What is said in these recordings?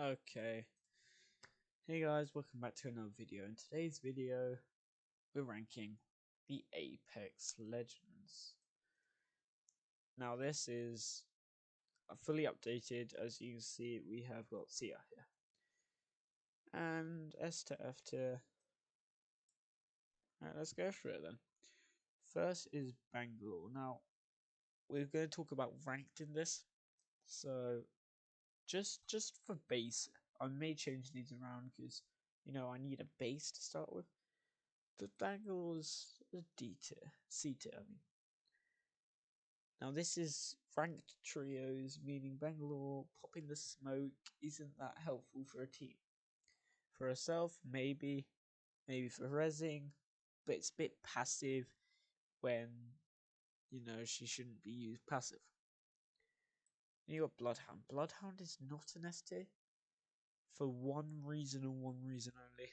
Okay, hey guys, welcome back to another video. In today's video, we're ranking the Apex Legends. Now this is fully updated. As you can see, we have got Sia here. And S to F tier. Alright, let's go through it then. First is Bengal. Now, we're going to talk about ranked in this. So, just for base, I may change these around because, I need a base to start with. But Bangal's a D tier, C tier, I mean. Now this is ranked trios, meaning Bangalore popping the smoke isn't that helpful for a team. For herself, maybe for Resing, but it's a bit passive when, she shouldn't be used passive. And you got Bloodhound. Bloodhound is not an S tier for one reason and one reason only.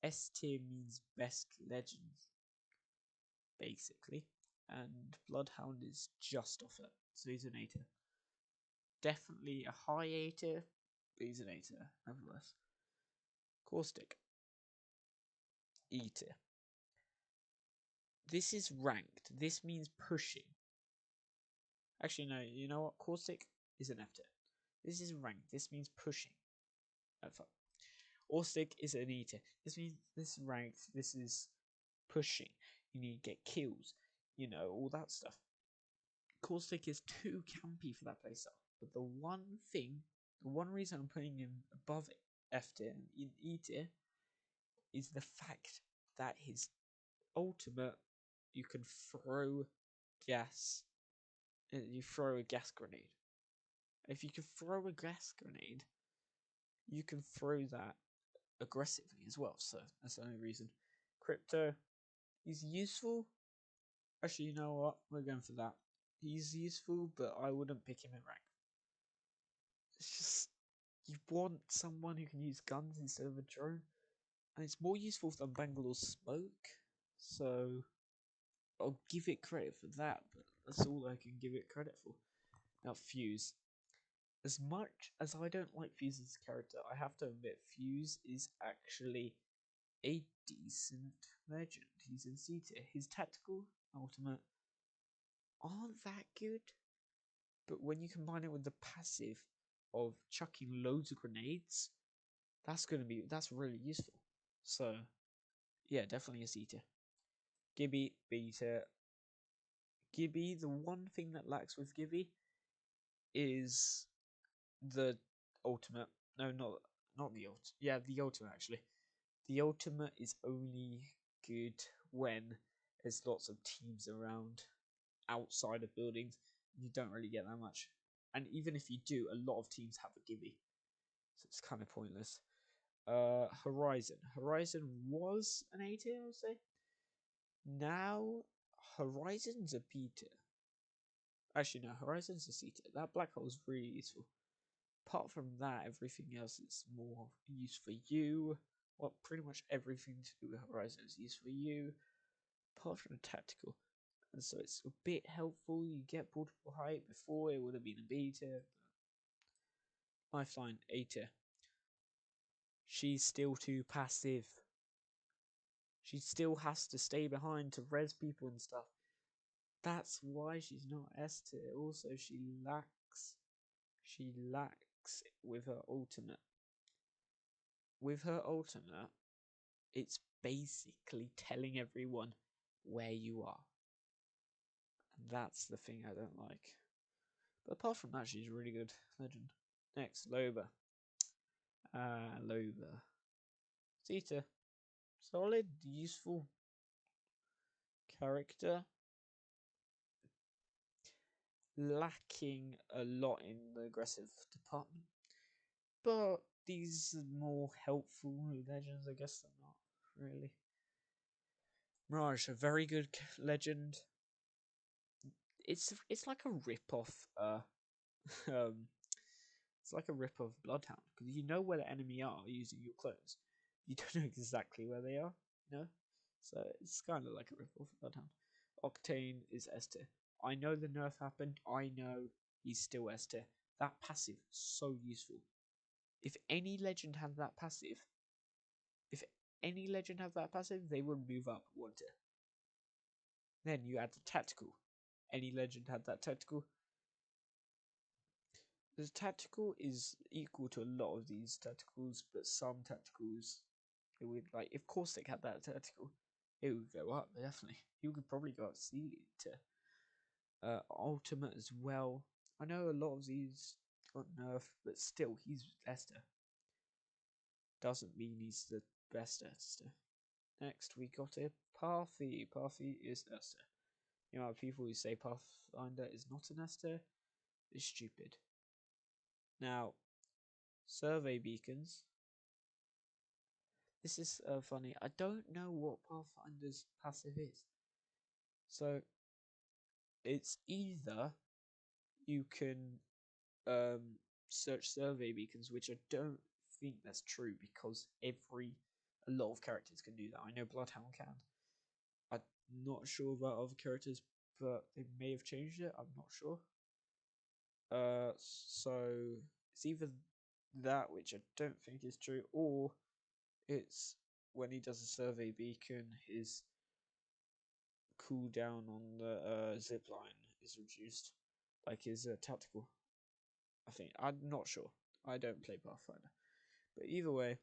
S tier means best legends, basically, and Bloodhound is just off it, so he's an A tier. Definitely a high A tier, but he's an A tier, nevertheless. Caustic, E tier. This is ranked, this means pushing. Actually, no, you know what? Caustic is an F tier. This is ranked, this means pushing. F. Caustic is an E tier. This means this is ranked, this is pushing. You need to get kills, all that stuff. Caustic is too campy for that playstyle. But the one reason I'm putting him above F tier and in E tier is the fact that his ultimate, you can throw gas. You throw a gas grenade. If you can throw a gas grenade, you can throw that aggressively as well. So that's the only reason. Crypto, he's useful. Actually, you know what? We're going for that. He's useful, but I wouldn't pick him in rank. It's just, you want someone who can use guns instead of a drone, and it's more useful than Bangalore's smoke, so I'll give it credit for that, but that's all I can give it credit for. Now, Fuse. As much as I don't like Fuse's character, I have to admit Fuse is actually a decent legend. He's in C tier. His tactical ultimate aren't that good, but when you combine it with the passive of chucking loads of grenades, that's really useful. So yeah, definitely a C tier. Gibby, B tier. Gibby, the one thing that lacks with Gibby is the ultimate. No, not the ultimate. Yeah, the ultimate actually. The ultimate is only good when there's lots of teams around outside of buildings. You don't really get that much. And even if you do, a lot of teams have a Gibby. So it's kind of pointless. Horizon. Horizon was an A tier, I would say. Now, Horizon's a B tier. Actually, no, Horizon's a C tier. That black hole is really useful. Apart from that, everything else is more use for you. Well, pretty much everything to do with Horizon is used for you, apart from the tactical. And so it's a bit helpful. You get portable height. Before it would have been a B tier. Lifeline, A tier. She's still too passive. She still has to stay behind to res people and stuff. That's why she's not S tier. Also, she lacks with her ultimate. With her ultimate, it's basically telling everyone where you are. And that's the thing I don't like. But apart from that, she's a really good legend. Next, Loba. Loba. Zeta. Solid, useful character. Lacking a lot in the aggressive department. But these are more helpful legends, I guess they're not really. Mirage, a very good legend. It's like a rip-off, it's like a rip-off Bloodhound, because you know where the enemy are using your clones. You don't know exactly where they are, So it's kind of like a rip-off Bloodhound. Octane is S tier. I know the nerf happened. I know he's still S tier. That passive, so useful. If any legend had that passive, if any legend had that passive, they would move up one tier. Then you add the tactical. Any legend had that tactical. The tactical is equal to a lot of these tacticals, but some tacticals, it would, like, if Caustic had that tactical, it would go up, definitely. He would probably go up to ultimate as well. I know a lot of these got nerfed, but still, he's Esther. Doesn't mean he's the best Esther. Next, we got a Parthy. Parthy is Esther. The amount of people who say Pathfinder is not an Esther is stupid. Now, survey beacons. This is funny. I don't know what Pathfinder's passive is. So, it's either you can search survey beacons, which I don't think that's true because a lot of characters can do that. I know Bloodhound can. I'm not sure about other characters, but they may have changed it. I'm not sure. So it's either that, which I don't think is true, or it's when he does a survey beacon, his cooldown on the zip line is reduced, like his tactical. I think I'm not sure. I don't play Pathfinder, but either way,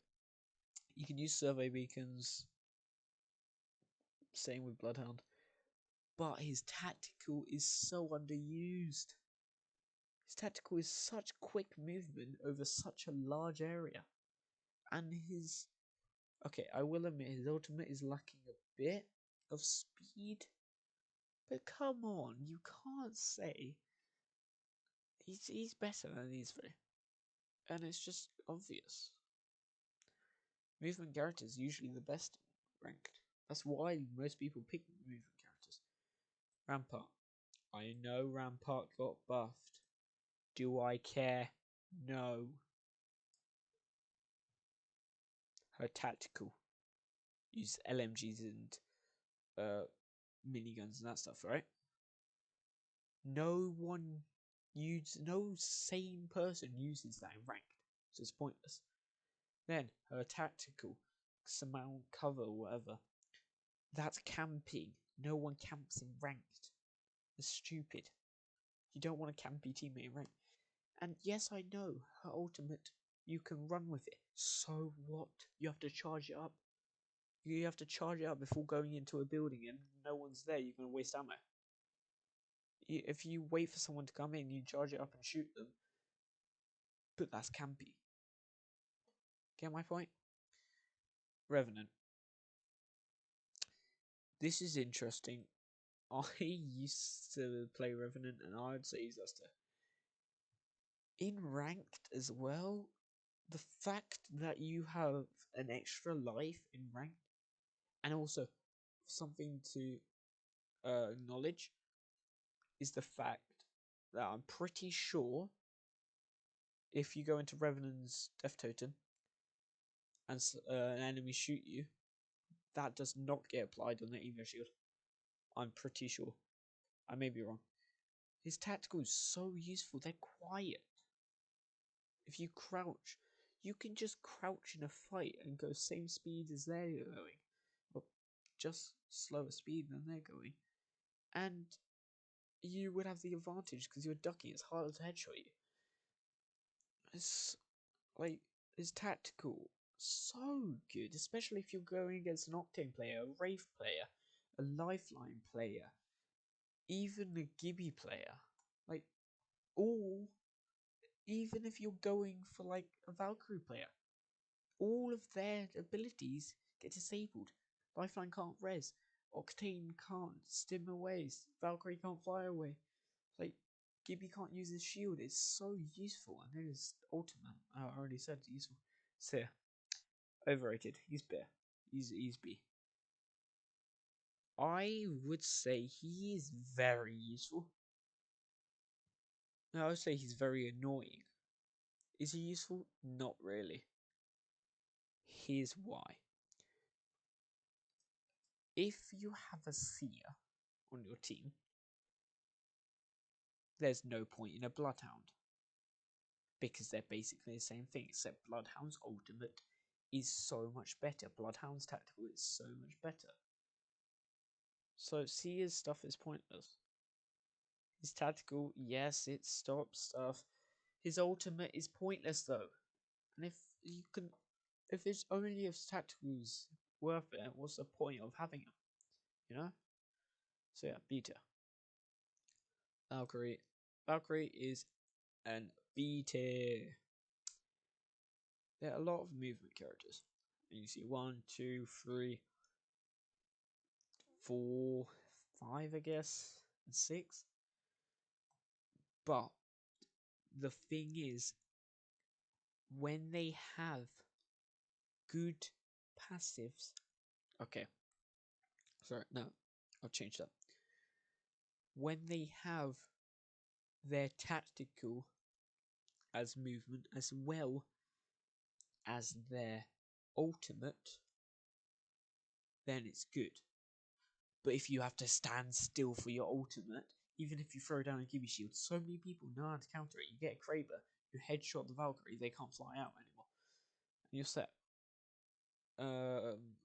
you can use survey beacons. Same with Bloodhound, but his tactical is so underused. His tactical is such quick movement over such a large area, and his okay, I will admit his ultimate is lacking a bit of speed, but come on, you can't say he's better than these three, and it's just obvious. Movement characters usually the best ranked. That's why most people pick movement characters. Rampa. I know Rampart got buffed. Do I care? No. Her tactical. Use LMGs and miniguns and that stuff, right? No sane person uses that in ranked, so it's pointless. Then her tactical, surmount cover or whatever. That's camping. No one camps in ranked. It's stupid. You don't want a campy teammate in ranked. And yes, I know her ultimate. You can run with it. So what? You have to charge it up. You have to charge it up before going into a building and no one's there. You're going to waste ammo. If you wait for someone to come in, you charge it up and shoot them. But that's campy. Get my point? Revenant. This is interesting. I used to play Revenant and I would say he's Esther. In ranked as well, the fact that you have an extra life in ranked, and also something to acknowledge, is the fact that I'm pretty sure if you go into Revenant's Death Totem and an enemy shoot you, that does not get applied on the Evo Shield. I'm pretty sure. I may be wrong. His tactical is so useful. They're quiet. If you crouch, you can just crouch in a fight and go same speed as they're going. Or just slower speed than they're going. And you would have the advantage because you're ducking. It's harder to headshot you. It's like, it's tactical. So good. Especially if you're going against an Octane player, a Wraith player, a Lifeline player, even a Gibby player. Like, all, even if you're going for like a Valkyrie player, all of their abilities get disabled. Lifeline can't res, Octane can't stim away, Valkyrie can't fly away. Like, Gibby can't use his shield. It's so useful, and his ultimate, I already said, useful. So yeah, overrated. He's bear. He's B. I would say he is very useful. No, I would say he's very annoying. Is he useful? Not really. Here's why. If you have a seer on your team, there's no point in a Bloodhound. because they're basically the same thing, except Bloodhound's ultimate is so much better. Bloodhound's tactical is so much better. So Seer's stuff is pointless. His tactical, yes, it stops stuff. His ultimate is pointless though. And if it's only if tacticals worth it, what's the point of having him? You know? So yeah, beta. Valkyrie. Valkyrie is an B tier. There are a lot of movement characters. And you see 1, 2, 3, 4, 5, I guess, and 6. But the thing is, when they have good passives. Okay. Sorry, no, I'll change that. When they have their tactical as movement as well as their ultimate, then it's good. But if you have to stand still for your ultimate, even if you throw down a Gimme Shield, so many people know how to counter it. You get a Kraber, you headshot the Valkyrie, they can't fly out anymore. And you're set.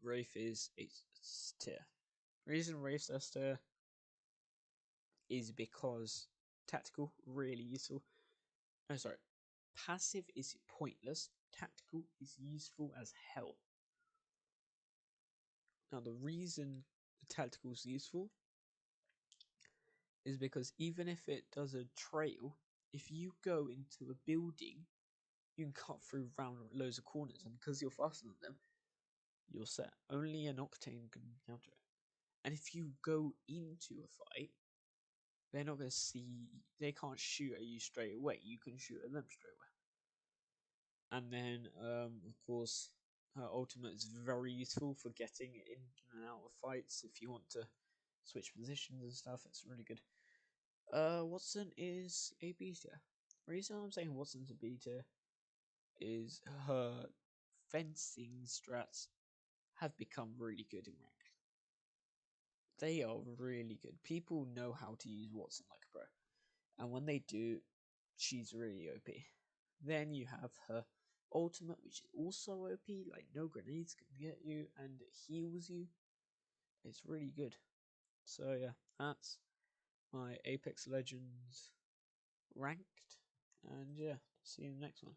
Wraith is S tier. Reason Wraith's S tier is because tactical, really useful. No, sorry. Passive is pointless. Tactical is useful as hell. Now, the reason the tactical is useful is because even if it does a trail, if you go into a building, you can cut through round loads of corners, and because you're faster than them, you're set. Only an Octane can counter it. And if you go into a fight, they're not going to see, they can't shoot at you straight away. You can shoot at them straight away. And then, of course, her ultimate is very useful for getting in and out of fights if you want to switch positions and stuff. It's really good. Watson is a beta. The reason I'm saying Watson's a beta is her fencing strats have become really good in rank. They are really good. People know how to use Watson like a pro. And when they do, she's really OP. Then you have her ultimate, which is also OP, like no grenades can get you and heals you. It's really good. So yeah, that's my Apex Legends ranked. And yeah, see you in the next one.